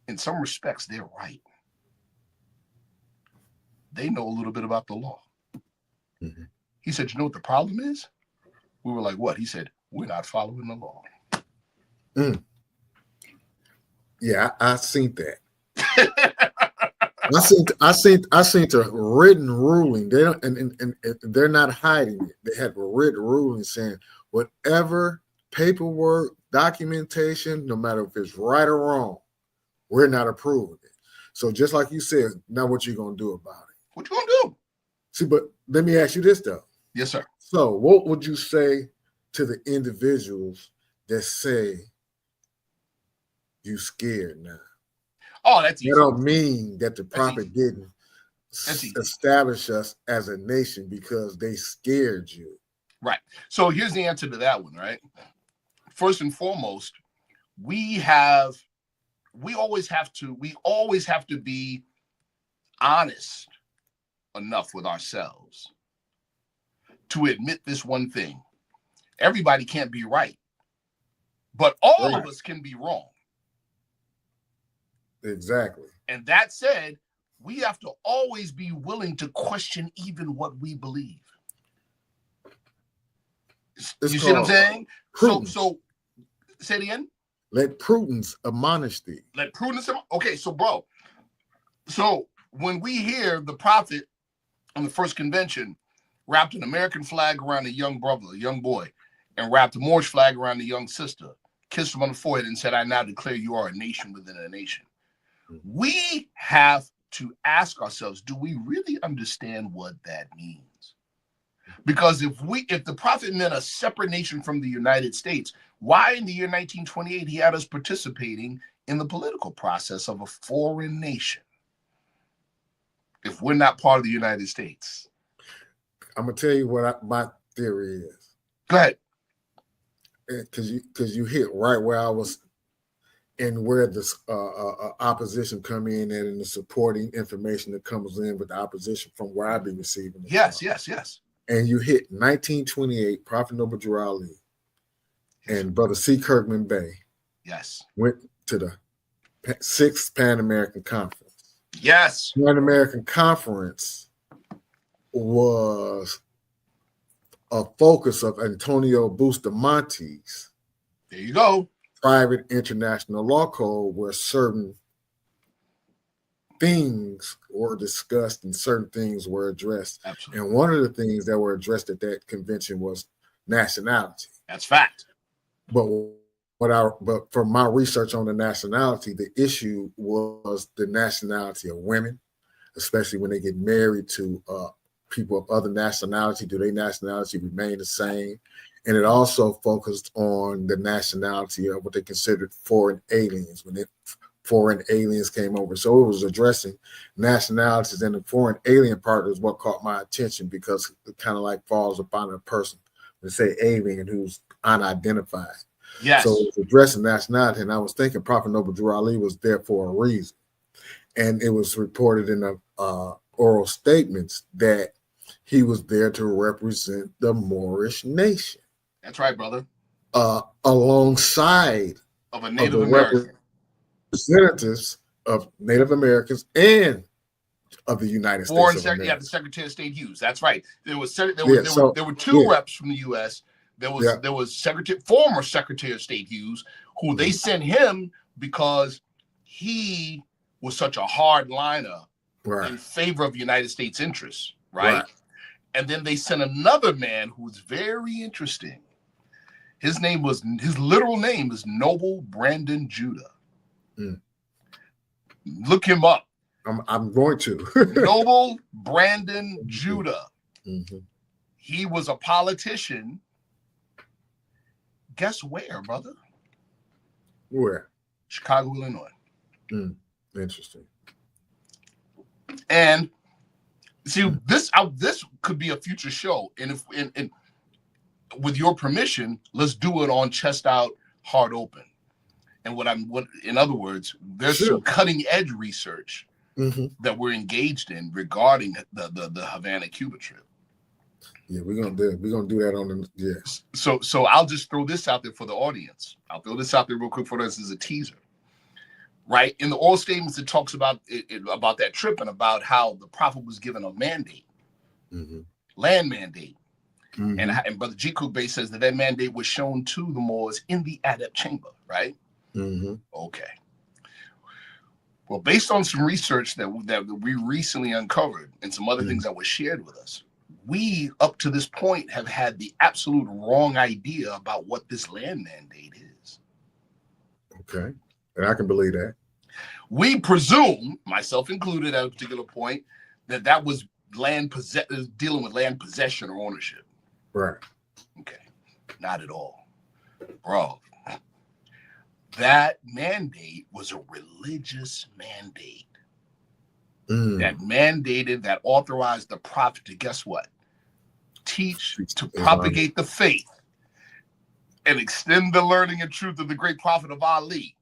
In some respects, they're right. They know a little bit about the law. Mm-hmm. He said, you know what the problem is? We were like, what? He said, we're not following the law. Mm. Yeah, I seen that. I seen the written ruling. They don't, and they're not hiding it. They had a written ruling saying whatever paperwork, documentation, no matter if it's right or wrong, we're not approving it. So just like you said, now what you gonna do about it? What you gonna do? See, but let me ask you this though. Yes, sir. So what would you say to the individuals that say you scared now? Oh, that's easy. That don't mean that the prophet didn't establish us as a nation because they scared you. Right. So here's the answer to that one, right? First and foremost, we always have to be honest enough with ourselves to admit this one thing. Everybody can't be right, but all of us can be wrong. Exactly. And that said, we have to always be willing to question even what we believe. You see what I'm saying? So say it again. Let prudence admonish thee. Let prudence. Okay, so bro. So when we hear the prophet on the first convention wrapped an American flag around a young brother, a young boy, and wrapped a Moorish flag around a young sister, kissed him on the forehead and said, I now declare you are a nation within a nation. We have to ask ourselves, do we really understand what that means? Because if the prophet meant a separate nation from the United States, why in the year 1928 he had us participating in the political process of a foreign nation if we're not part of the United States? I'm gonna tell you what my theory is. Go ahead. Because you hit right where I was, and where the opposition come in and the supporting information that comes in with the opposition from where I've been receiving it. Yes. And you hit 1928, Prophet Noble Drew Ali and Brother C. Kirkman Bey. Yes. Went to the 6th Pan American Conference. Yes. Pan American Conference was a focus of Antonio Bustamante's. There you go. Private international law code, where certain things were discussed and certain things were addressed. Absolutely. And one of the things that were addressed at that convention was nationality. That's fact. But from my research on the nationality, the issue was the nationality of women, especially when they get married to people of other nationality. Do their nationality remain the same? And it also focused on the nationality of what they considered foreign aliens when foreign aliens came over. So it was addressing nationalities, and the foreign alien part is what caught my attention, because it kind of like falls upon a person when say alien who's unidentified. Yes. So it was addressing nationality, and I was thinking Prophet Noble Drew Ali was there for a reason. And it was reported in the oral statements that he was there to represent the Moorish nation. That's right, brother. Alongside of a Native American. Representatives of Native Americans and of the United States of America. Yeah, the Secretary of State Hughes. That's right. There were two reps from the U.S. There was former Secretary of State Hughes, who they sent him because he was such a hard liner in favor of the United States interests, right? And then they sent another man who was very interesting. His literal name is Noble Brandon Judah. Look him up. I'm going to. Noble Brandon Judah. He was a politician. Guess where, brother? Where? Chicago, Illinois. Interesting. And see, this could be a future show. And if and with your permission, let's do it on Chest Out, Heart Open. And in other words, there's some cutting edge research that we're engaged in regarding the Havana, Cuba trip. Yeah, we're gonna do that on the So I'll just throw this out there for the audience. I'll throw this out there real quick for us as a teaser. Right? In the oral statements, it talks about about that trip and about how the prophet was given a mandate, land mandate. And Brother G. Cook Bay says that mandate was shown to the Moors in the adept chamber, right? Okay. Well, based on some research that we recently uncovered and some other things that were shared with us, we, up to this point, have had the absolute wrong idea about what this land mandate is. Okay. And I can believe that. We presume, myself included at a particular point, that was dealing with land possession or ownership. Right. Okay. Not at all. Bro, that mandate was a religious mandate that authorized the prophet to, guess what? Teach, to propagate the faith and extend the learning and truth of the great prophet of Ali,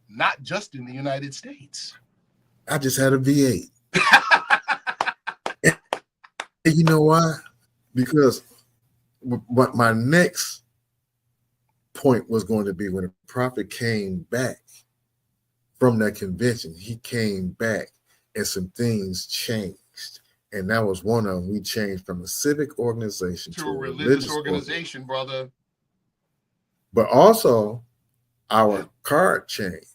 not just in the United States. I just had a V8. And you know why? Because what my next point was going to be, when the prophet came back from that convention, he came back and some things changed. And that was one of them. We changed from a civic organization to a religious organization, brother. But also, our card changed.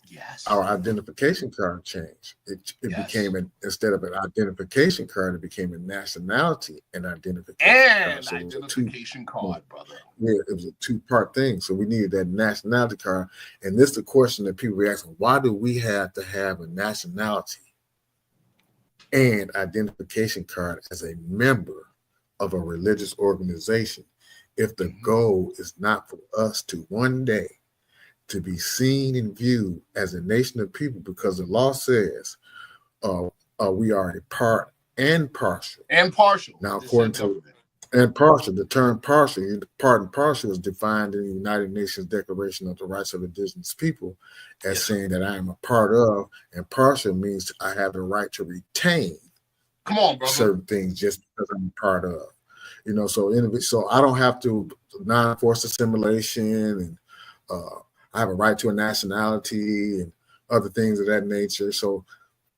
Yes. Our identification card changed. It became, instead of an identification card, it became a nationality and identification card. Brother. Yeah, it was a two-part thing. So we needed that nationality card. And this is the question that people were asking: why do we have to have a nationality and identification card as a member of a religious organization if the goal is not for us to one day to be seen and viewed as a nation of people? Because the law says we are a part and partial. And partial. Now, according to and partial, the term partial, part and partial, is defined in the United Nations Declaration of the Rights of Indigenous People as saying that I am a part of, and partial means I have the right to retain certain things just because I'm a part of. You know, so I don't have to non-forced assimilation, and I have a right to a nationality and other things of that nature. So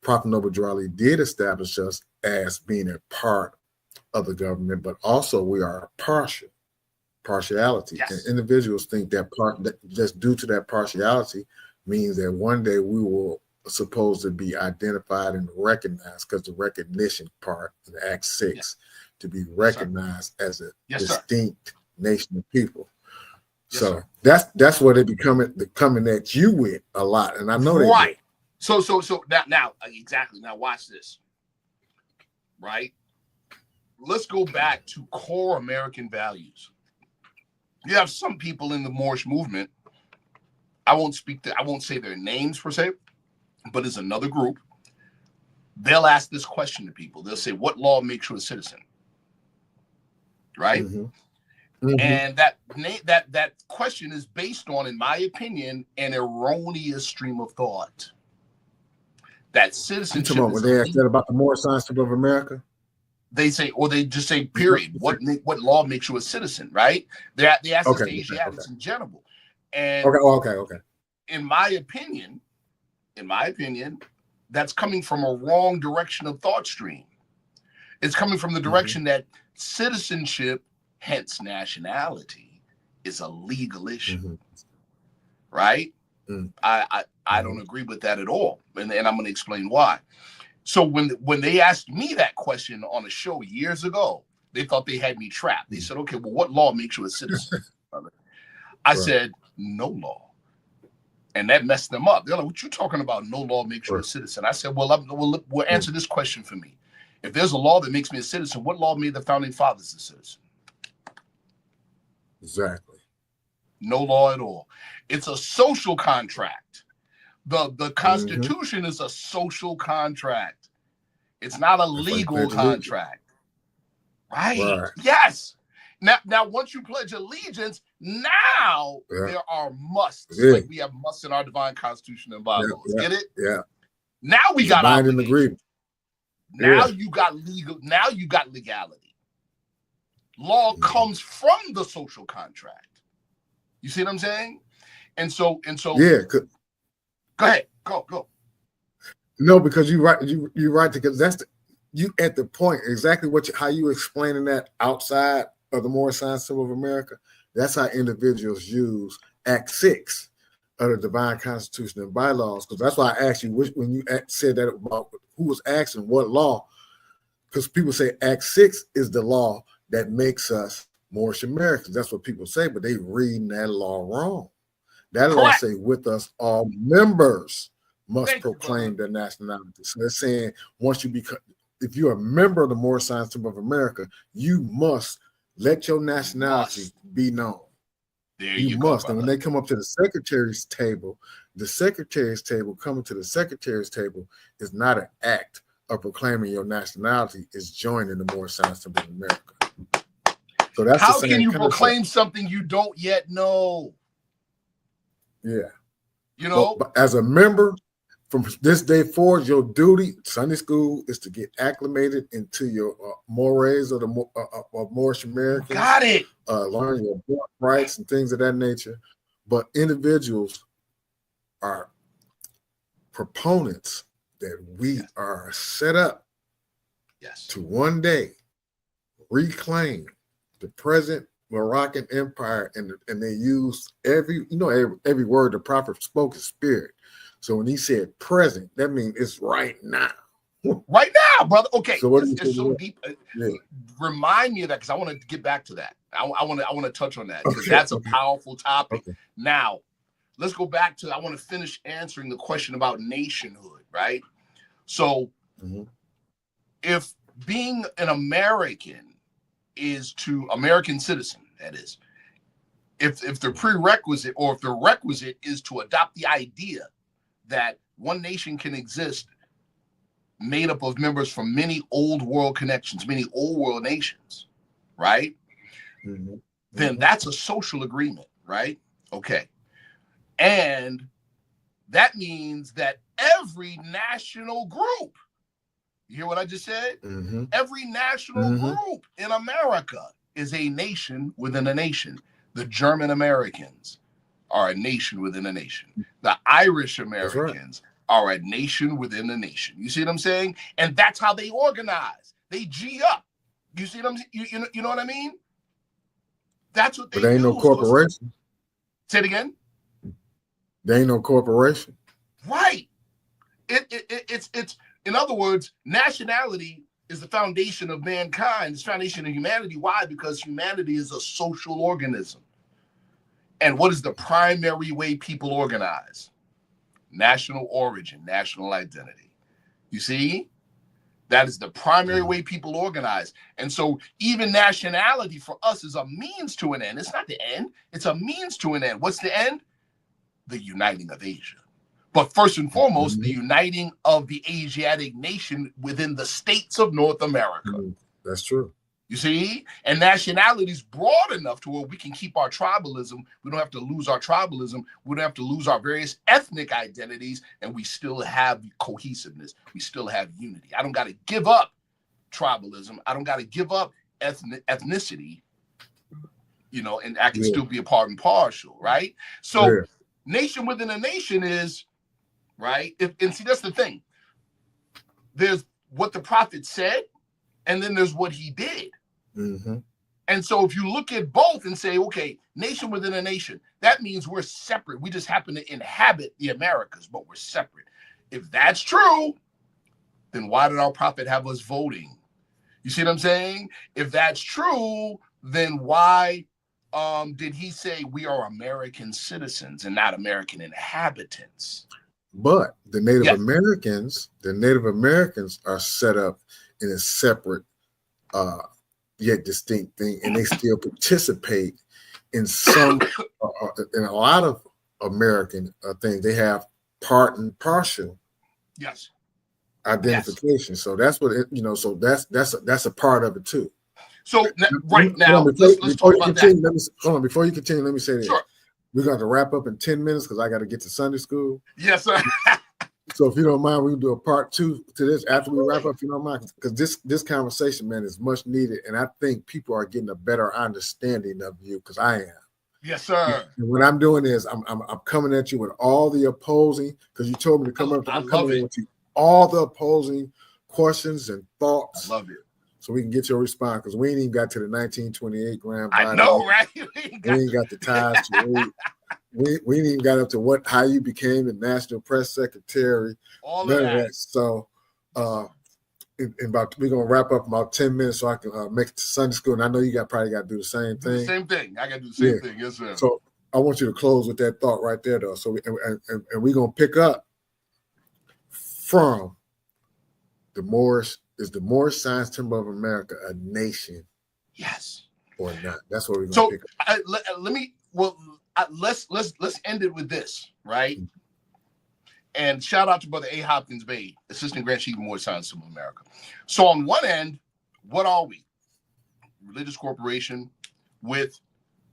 Prophet Noble Drew Ali did establish us as being a part of the government, but also we are partiality. And individuals think that just due to that partiality means that one day we will supposed to be identified and recognized, because the recognition part in Act 6 to be recognized as a distinct nation of people. So that's what they coming at you with a lot, and I know they right. So now exactly. Now watch this. Right. Let's go back to core American values. You have some people in the Moorish movement. I won't say their names per se, but it's another group. They'll ask this question to people. They'll say, "What law makes you a citizen?" Right. And that question is based on, in my opinion, an erroneous stream of thought. That citizenship. When they ask that about the Moorish Citizenship of America, they say, or they just say, period. What law makes you a citizen? Right? They ask this to Asiatics in general. And okay. In my opinion, that's coming from a wrong direction of thought stream. It's coming from the direction that citizenship, hence nationality, is a legal issue, right? I don't agree with that at all, and I'm going to explain why. So when they asked me that question on a show years ago, they thought they had me trapped. They said, "Okay, well, what law makes you a citizen?" I said, "No law," and that messed them up. They're like, "What you talking about? No law makes you a citizen?" I said, "Well, answer this question for me. If there's a law that makes me a citizen, what law made the founding fathers a citizen?" Exactly. No law at all. It's a social contract The Constitution is a social contract. It's not a legal contract. Right. Yes. Now, once you pledge allegiance, now there are musts. Like we have musts in our divine constitution and bylaws. Get it? Yeah. Now we got agreement. Now you got legal. Now you got legality. Law comes from the social contract. You see what I'm saying? And so. Yeah. Go ahead. Go. No, because you're right. You're right, because that's you at the point exactly how you explaining that outside of the Moorish Science Symbol of America. That's how individuals use Act 6 of the Divine Constitution and Bylaws. Because that's why I asked you when you said that about who was asking what law. Because people say Act 6 is the law that makes us Moorish Americans. That's what people say, but they reading that law wrong. That law say with us all members must proclaim their nationality. So they're saying once you become, if you're a member of the Moorish Science Symbol of America, you must let your nationality be known. You must. And when they come up to the secretary's table, coming to the secretary's table is not an act of proclaiming your nationality, it's joining the Moorish Science Symbol of America. So that's how can you proclaim something you don't yet know? Yeah. You know, but as a member, from this day forward, your duty, Sunday school, is to get acclimated into your mores of the Moorish Americans. Got it. Learn your rights and things of that nature. But individuals are proponents that we are set up to one day reclaim the present Moroccan Empire, and they use every word the prophet spoke is spirit. So when he said present, that means it's right now. Right now, brother. Okay, so it's so deep. Remind me of that, because I want to get back to that. I want to touch on that, because that's a powerful topic. Now, let's go back to, I want to finish answering the question about nationhood, right? So if being an American is to American citizen, that is, if the prerequisite or if the requisite is to adopt the idea that one nation can exist made up of members from many old world connections, many old world nations, right? Then that's a social agreement, right? Okay. And that means that every national group, you hear what I just said? Every national group in America is a nation within a nation. The German Americans are a nation within a nation. The Irish Americans are a nation within a nation. You see what I'm saying? And that's how they organize. They G up. You see what I'm saying? You know what I mean? That's what they do. But there ain't no corporation. Say it again. There ain't no corporation. Right. It's in other words, nationality is the foundation of mankind. It's the foundation of humanity. Why? Because humanity is a social organism. And what is the primary way people organize? National origin, national identity. You see? That is the primary way people organize. And so even nationality for us is a means to an end. It's not the end. It's a means to an end. What's the end? The uniting of Asia. But first and foremost, the uniting of the Asiatic nation within the states of North America. That's true. You see? And nationality is broad enough to where we can keep our tribalism. We don't have to lose our tribalism. We don't have to lose our various ethnic identities, and we still have cohesiveness. We still have unity. I don't got to give up tribalism. I don't got to give up ethnicity, and I can still be a part and partial, right? So nation within a nation is, right? And see, that's the thing. There's what the prophet said, and then there's what he did. And so if you look at both and say, okay, nation within a nation, that means we're separate. We just happen to inhabit the Americas, but we're separate. If that's true, then why did our prophet have us voting? You see what I'm saying? If that's true, then why did he say we are American citizens and not American inhabitants? But the Native Americans are set up in a separate yet distinct thing, and they still participate in some in a lot of American things. They have part and partial Yes. identification. So that's what so that's a part of it too. So right now, let's talk about that. Before you continue, let me say this. Sure. We're going to wrap up in 10 minutes because I got to get to Sunday school. Yes, sir. So if you don't mind, we can do a part 2 to this after we wrap up, if you don't mind, because this conversation, man, is much needed. And I think people are getting a better understanding of you, because I am. Yes, sir. And what I'm doing is I'm coming at you with all the opposing, because you told me to come up. I'm coming in with you, all the opposing questions and thoughts. I love it. So we can get your response, because we ain't even got to the 1928 Grand Body. I know, right? We ain't got the ties to we ain't even got up to how you became the National Press Secretary. All of that. So we're gonna wrap up about 10 minutes so I can make it to Sunday school. And I know you probably got to do the same thing. The same thing. I got to do the same thing. Yes, sir. So I want you to close with that thought right there, though. So we're gonna pick up from the Moorish. Is the Moorish Science Temple of America a nation? Yes. Or not? That's what we're gonna pick up. Let's end it with this, right? Mm-hmm. And shout out to Brother A. Hopkins-Bey, Assistant Grand Chief of Moorish Science Temple of America. So on one end, what are we? Religious corporation with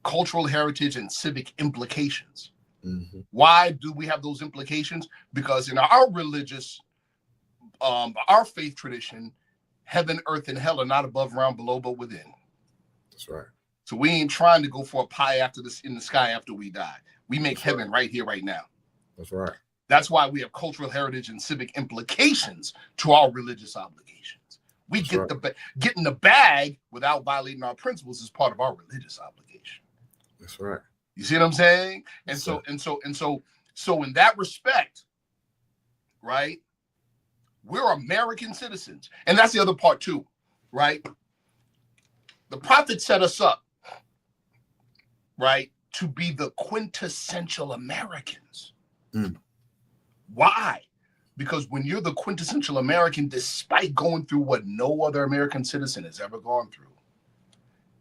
cultural heritage and civic implications. Mm-hmm. Why do we have those implications? Because in our religious our faith tradition, heaven, earth, and hell are not above, around, below, but within. That's right. So we ain't trying to go for a pie after this in the sky after we die. We make heaven right here, right now. That's right. That's why we have cultural heritage and civic implications to our religious obligations. We getting the bag without violating our principles is part of our religious obligation. That's right. You see what I'm saying? And That's so right. In that respect, right? We're American citizens. And that's the other part too, right? The prophet set us up, right, to be the quintessential Americans. Mm. Why? Because when you're the quintessential American, despite going through what no other American citizen has ever gone through,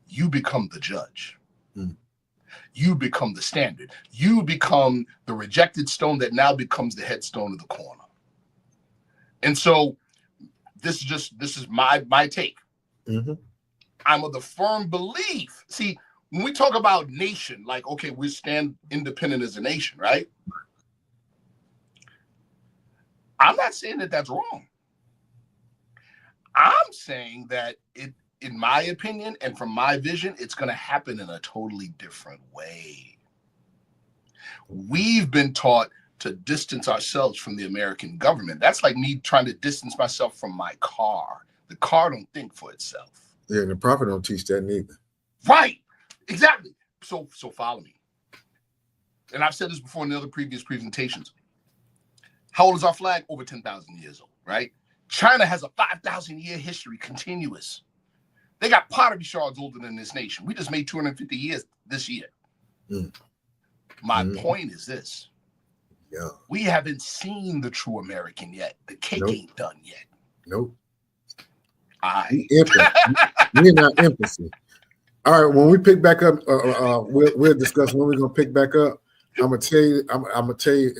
you become the judge. Mm. You become the standard. You become the rejected stone that now becomes the headstone of the corner. And so this is my take. Mm-hmm. I'm of the firm belief. See, when we talk about nation, like, okay, we stand independent as a nation, right? I'm not saying that that's wrong. I'm saying that in my opinion and from my vision, it's going to happen in a totally different way. We've been taught to distance ourselves from the American government. That's like me trying to distance myself from my car. The car don't think for itself. Yeah, and the prophet don't teach that neither. Right. Exactly. So follow me. And I've said this before in the other previous presentations. How old is our flag? Over 10,000 years old, right? China has a 5,000-year history, continuous. They got pottery shards older than this nation. We just made 250 years this year. Mm. My point is this. Yeah. We haven't seen the true American yet. The cake ain't done yet. Nope. We're not empathy. All right, when we pick back up, we'll discuss when we're gonna pick back up. I'm gonna tell you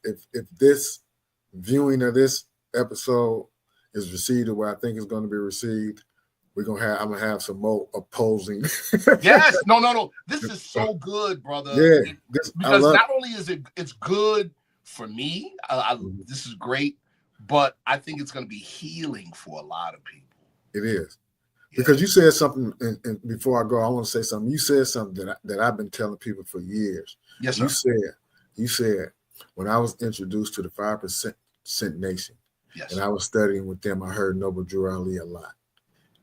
if this viewing of this episode is received the way I think it's going to be received, I'm gonna have some more opposing. Yes, no. This is so good, brother. Yeah, because not only is it's good for me, this is great, but I think it's going to be healing for a lot of people. It is. Because you said something, and before I go, I want to say something. You said something that I've been telling people for years. Yes, sir. You said when I was introduced to the 5% Nation, yes, and I was studying with them, I heard Noble Drew Ali a lot.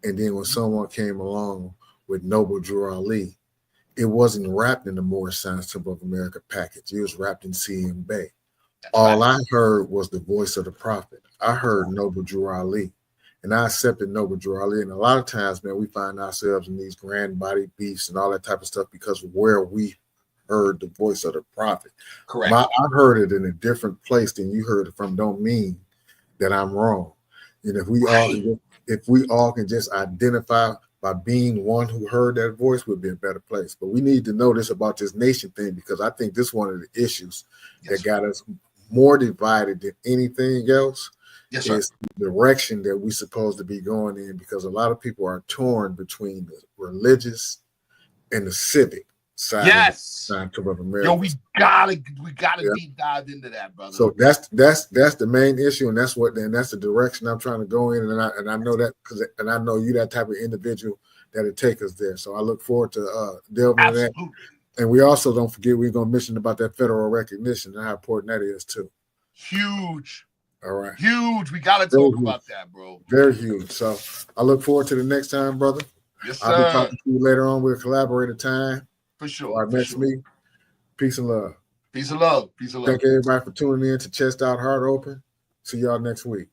And then when someone came along with Noble Drew Ali, it wasn't wrapped in the Moorish Science Temple of America package. It was wrapped in C.M.Bey. All I heard was the voice of the prophet. I heard Noble Drew Ali. And I accepted Noble Drew Ali. And a lot of times, man, we find ourselves in these grand body beefs and all that type of stuff because of where we heard the voice of the prophet. Correct. I heard it in a different place than you heard it from. Don't mean that I'm wrong. And if we all can just identify by being one who heard that voice, would be a better place. But we need to know this about this nation thing, because I think this is one of the issues that got us more divided than anything else Yes, sir. is the direction that we're supposed to be going in, because a lot of people are torn between the religious and the civic side Yes. of America. Yo, we gotta Yeah. deep dive into that, brother. So that's the main issue, and that's the direction I'm trying to go in, and I know that and I know you that type of individual that'll take us there. So I look forward to delving into that. And we also don't forget we're gonna mention about that federal recognition and how important that is too. Huge. All right. Huge. We gotta talk about that, bro. Very huge. So I look forward to the next time, brother. Yes, sir. I'll be talking to you later on. We'll collaborate a time. For sure. For our next meeting. Peace and love. Peace and love. Peace and love. Thank everybody for tuning in to Chest Out, Heart Open. See y'all next week.